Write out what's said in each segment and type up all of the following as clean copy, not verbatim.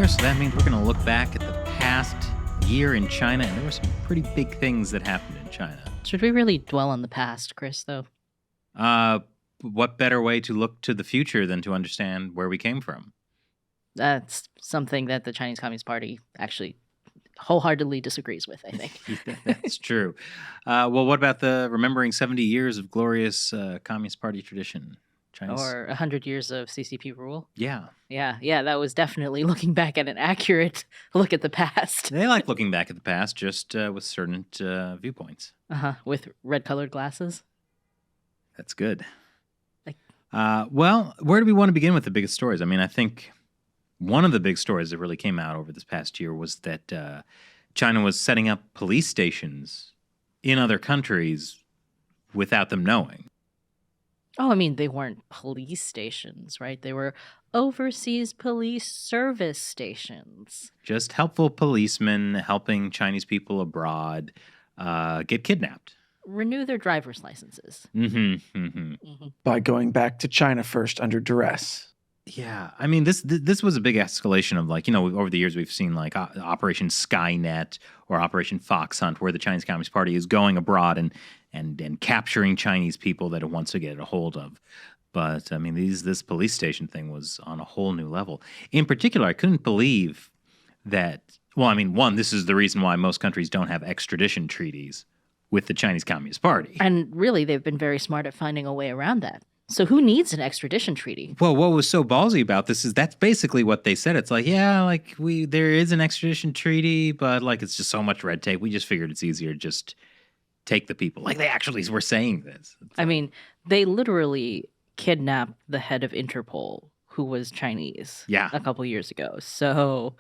year, so that means we're going to look back at the past year in China, and there were some pretty big things that happened in China. Should we really dwell on the past, Chris, though? What better way to look to the future than to understand where we came from? That's something that the Chinese Communist Party actually wholeheartedly disagrees with, I think. Yeah, that's true. Well, what about the remembering 70 years of glorious Communist Party tradition? Chinese? Or 100 years of CCP rule? Yeah. Yeah, that was definitely looking back at an accurate look at the past. They like looking back at the past, just with certain viewpoints. With red-colored glasses. That's good. Well, where do we want to begin with the biggest stories? I mean, I think one of the big stories that really came out over this past year was that China was setting up police stations in other countries without them knowing. Oh, I mean, they weren't police stations, right? They were overseas police service stations. Just helpful policemen helping Chinese people abroad get kidnapped. Renew their driver's licenses. By going back to China first under duress. Yeah, I mean, this was a big escalation of, like, over the years we've seen like Operation Skynet or Operation Fox Hunt, where the Chinese Communist Party is going abroad and capturing Chinese people that it wants to get a hold of. But I mean, this police station thing was on a whole new level. In particular, I couldn't believe that. Well, I mean, one, this is the reason why most countries don't have extradition treaties with the Chinese Communist Party. And really, they've been very smart at finding a way around that. So who needs an extradition treaty? Well, what was so ballsy about this is that's basically what they said. It's like, yeah, like there is an extradition treaty, but like it's just so much red tape. We just figured it's easier to just take the people. Like they actually were saying this. I mean, they literally kidnapped the head of Interpol, who was Chinese, a couple years ago. So,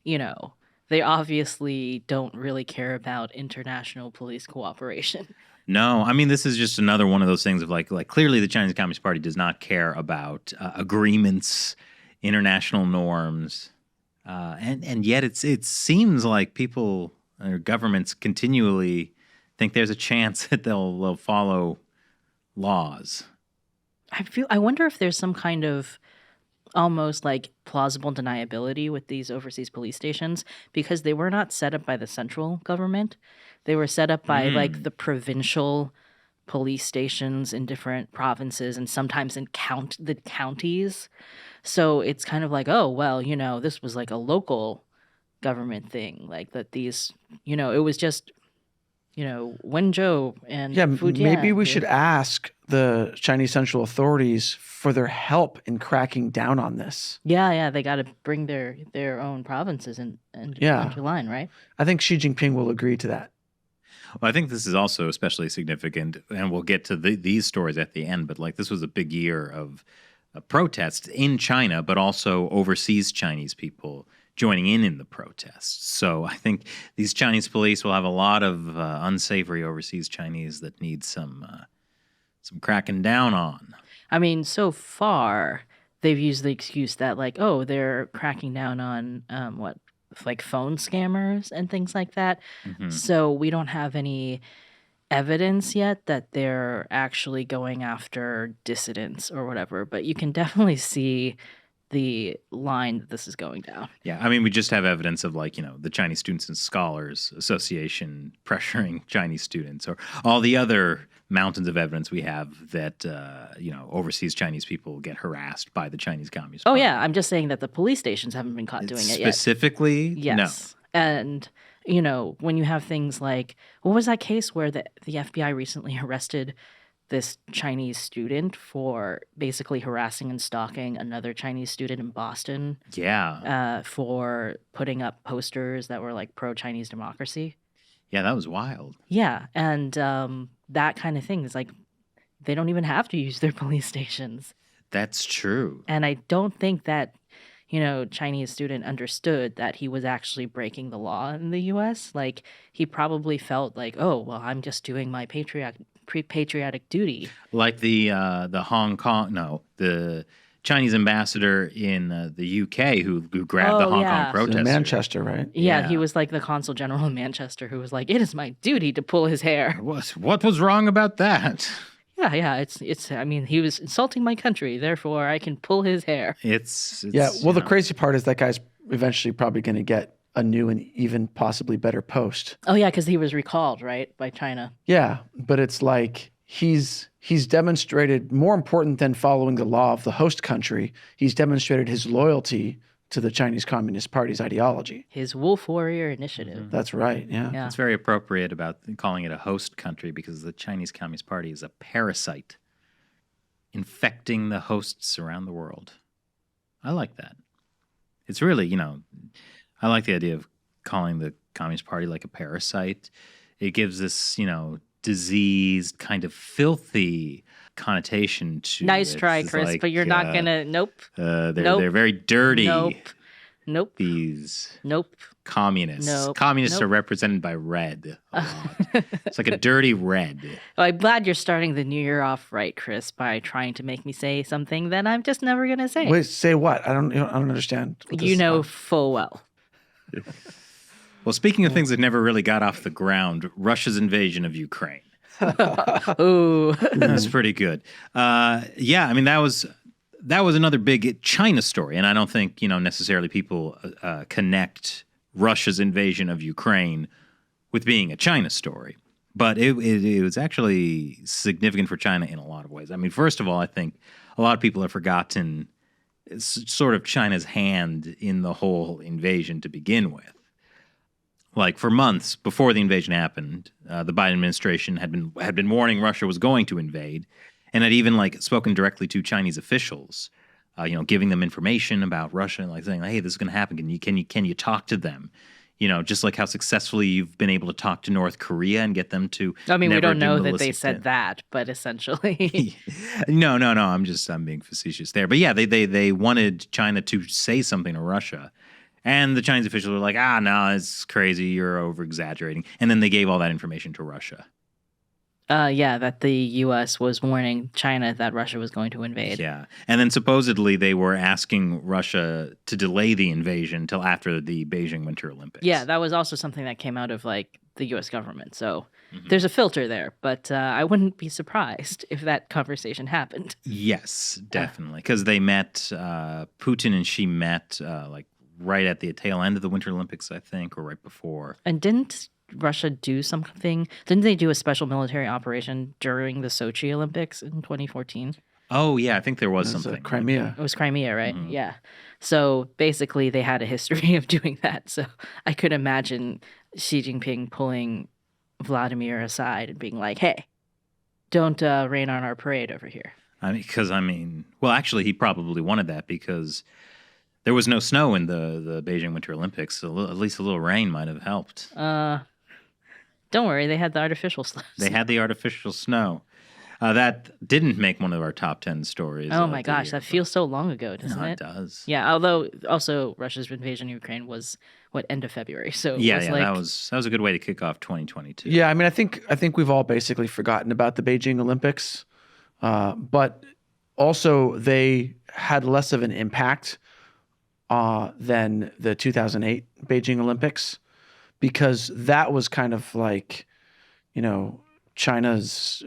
they obviously don't really care about international police cooperation. No, I mean, this is just another one of those things of like clearly the Chinese Communist Party does not care about agreements, international norms, and yet it seems like people or governments continually think there's a chance that they'll follow laws. I wonder if there's some kind of almost like plausible deniability with these overseas police stations, because they were not set up by the central government. They were set up by like the provincial police stations in different provinces and sometimes in the counties. So it's kind of like, oh, well, this was like a local government thing, like that these, it was just, Wenzhou and Fujian. Maybe we should ask the Chinese central authorities for their help in cracking down on this. Yeah, they got to bring their own provinces and into line, right? I think Xi Jinping will agree to that. Well, I think this is also especially significant, and we'll get to these stories at the end, but like this was a big year of protests in China, but also overseas Chinese people joining in the protests. So I think these Chinese police will have a lot of unsavory overseas Chinese that need some cracking down on. I mean, so far they've used the excuse that like, oh, they're cracking down on like phone scammers and things like that. So we don't have any evidence yet that they're actually going after dissidents or whatever, but you can definitely see the line that this is going down. Yeah, I mean, we just have evidence of like, the Chinese Students and Scholars Association pressuring Chinese students, or all the other mountains of evidence we have that, overseas Chinese people get harassed by the Chinese Communist Party. Oh, yeah, I'm just saying that the police stations haven't been caught doing it yet. Specifically? Yes. No. And, when you have things like, what was that case where the FBI recently arrested this Chinese student for basically harassing and stalking another Chinese student in Boston. Yeah. For putting up posters that were like pro-Chinese democracy. Yeah, that was wild. Yeah, and that kind of thing is like they don't even have to use their police stations. That's true. And I don't think that, Chinese student understood that he was actually breaking the law in the U.S. Like he probably felt like, oh, well, I'm just doing my patriotic duty. Like the Chinese ambassador in the UK who grabbed the Hong Kong protesters. In Manchester, right? Yeah, he was like the consul general in Manchester who was like, it is my duty to pull his hair. What was wrong about that? Yeah, it's. I mean, he was insulting my country, therefore I can pull his hair. It's the crazy part is that guy's eventually probably going to get a new and even possibly better post. Oh yeah, because he was recalled, right, by China. Yeah, but it's like he's demonstrated, more important than following the law of the host country, he's demonstrated his loyalty to the Chinese Communist Party's ideology. His Wolf Warrior Initiative. That's right, yeah. Yeah. It's very appropriate about calling it a host country because the Chinese Communist Party is a parasite infecting the hosts around the world. I like that. It's really, I like the idea of calling the Communist Party like a parasite. It gives this, diseased, kind of filthy connotation to Nice it. try, It's Chris, like, but you're not gonna. Nope. They're very dirty. Nope. These Nope. communists. Nope. Communists Nope. are represented by red a lot. It's like a dirty red. Well, I'm glad you're starting the new year off right, Chris, by trying to make me say something that I'm just never gonna say. Wait, say what? I don't understand. what this You is know about. full well. Well, speaking of things that never really got off the ground, Russia's invasion of Ukraine. Ooh. That's pretty good. Yeah, I mean that was another big China story, and I don't think necessarily people connect Russia's invasion of Ukraine with being a China story, but it was actually significant for China in a lot of ways. I mean, first of all, I think a lot of people have forgotten sort of China's hand in the whole invasion to begin with. Like for months before the invasion happened, the Biden administration had been warning Russia was going to invade, and had even spoken directly to Chinese officials, giving them information about Russia, and saying, "Hey, this is going to happen. Can you talk to them?" Just like how successfully you've been able to talk to North Korea and get them to. I mean, we never don't do know that they ballistic said that, but essentially. No. I'm being facetious there. But yeah, they wanted China to say something to Russia. And the Chinese officials were like, no, it's crazy. You're over-exaggerating. And then they gave all that information to Russia. Yeah, that the U.S. was warning China that Russia was going to invade. Yeah. And then supposedly they were asking Russia to delay the invasion until after the Beijing Winter Olympics. Yeah, that was also something that came out of the U.S. government. So there's a filter there, but I wouldn't be surprised if that conversation happened. Yes, definitely. Because they met, Putin and Xi met right at the tail end of the Winter Olympics, I think, or right before. And didn't Russia do something? Didn't they do a special military operation during the Sochi Olympics in 2014? Oh, yeah, I think there was It was, something. Crimea. It was Crimea, right? Yeah. So basically, they had a history of doing that. So I could imagine Xi Jinping pulling Vladimir aside and being like, "Hey, don't rain on our parade over here." Well, actually, he probably wanted that because there was no snow in the Beijing Winter Olympics. So at least a little rain might have helped. Don't worry, they had the artificial snow. They had the artificial snow. That didn't make one of our top 10 stories. Oh of my the gosh, year, that feels so long ago, doesn't but it? It does. Yeah, although also Russia's invasion of Ukraine was end of February. So it Yeah, was that was a good way to kick off 2022. Yeah, I mean, I think we've all basically forgotten about the Beijing Olympics, but also they had less of an impact than the 2008 Beijing Olympics, because that was kind of like, China's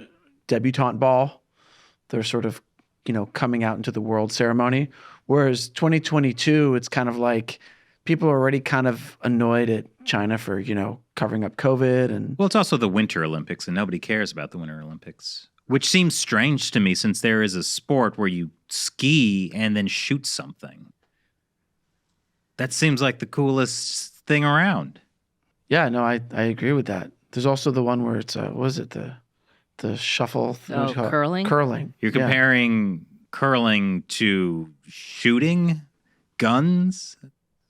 debutante ball. They're sort of, coming out into the world ceremony. Whereas 2022, it's kind of like people are already kind of annoyed at China for, covering up COVID. And Well, it's also the Winter Olympics, and nobody cares about the Winter Olympics, which seems strange to me since there is a sport where you ski and then shoot something. That seems like the coolest thing around. yeah, no, I agree with that. There's also the one where it's, what is it? The shuffle. What do you call it? curling? Curling. You're Yeah. comparing curling to shooting guns?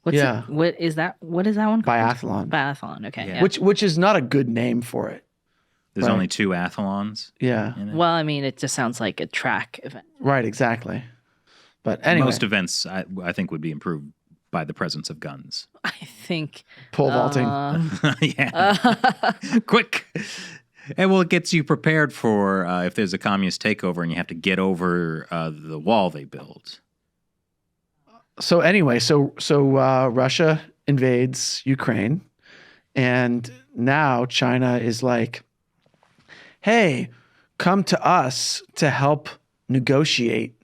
What is that one called? Biathlon. Biathlon. Okay. Yeah. Yeah. Which is not a good name for it. There's Right. only 2 athlons Yeah. in it. Well, I mean, it just sounds like a track event. Right, exactly. But anyway, Most events, I think, would be improved by the presence of guns. I think. pole vaulting. Yeah. Quick. And well, it gets you prepared for if there's a communist takeover and you have to get over the wall they build. So anyway, so Russia invades Ukraine, and now China is like, "Hey, come to us to help negotiate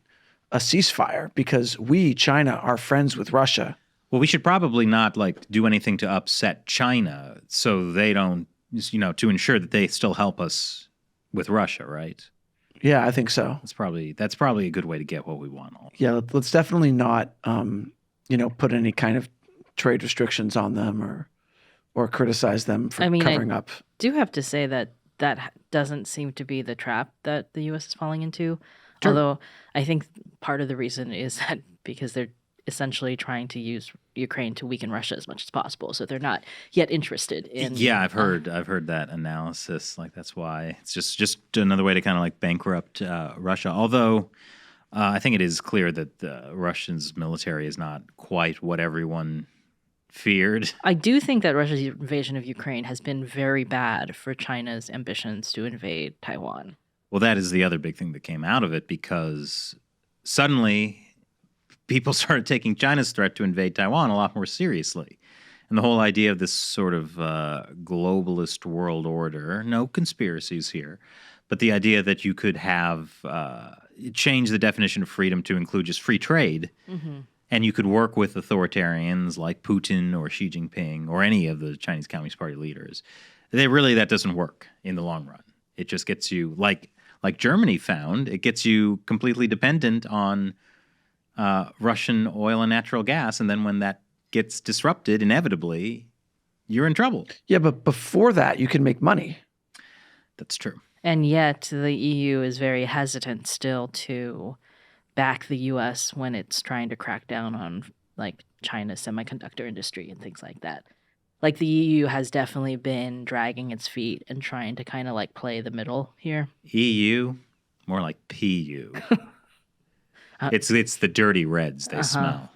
a ceasefire because we, China, are friends with Russia." Well, we should probably not like do anything to upset China so they don't, to ensure that they still help us with Russia, right? Yeah, I think so. That's probably a good way to get what we want. Yeah, let's definitely not, put any kind of trade restrictions on them or criticize them for covering up. Do have to say that doesn't seem to be the trap that the U.S. is falling into. Sure. Although I think part of the reason is that because they're essentially trying to use Ukraine to weaken Russia as much as possible, so they're not yet interested in. Yeah, I've heard that analysis. Like that's why it's just another way to kind of like bankrupt Russia. Although I think it is clear that the Russians' military is not quite what everyone feared. I do think that Russia's invasion of Ukraine has been very bad for China's ambitions to invade Taiwan. Well, that is the other big thing that came out of it, because suddenly people started taking China's threat to invade Taiwan a lot more seriously. And the whole idea of this sort of globalist world order, no conspiracies here, but the idea that you could have change the definition of freedom to include just free trade, and you could work with authoritarians like Putin or Xi Jinping or any of the Chinese Communist Party leaders. That doesn't work in the long run. It just gets you, like Germany found, it gets you completely dependent on Russian oil and natural gas, and then when that gets disrupted, inevitably, you're in trouble. Yeah, but before that, you can make money. That's true. And yet the EU is very hesitant still to back the U.S. when it's trying to crack down on like China's semiconductor industry and things like that. Like the EU has definitely been dragging its feet and trying to kind of like play the middle here. EU, more like PU. It's the dirty reds they smell.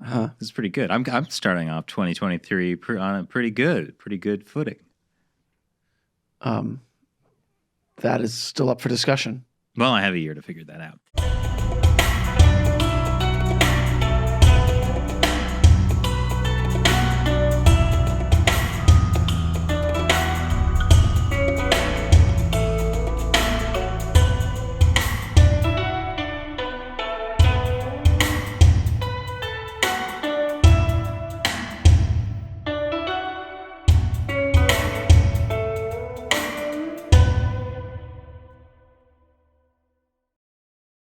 This is pretty good. I'm starting off 2023 on a pretty good footing. That is still up for discussion. Well, I have a year to figure that out.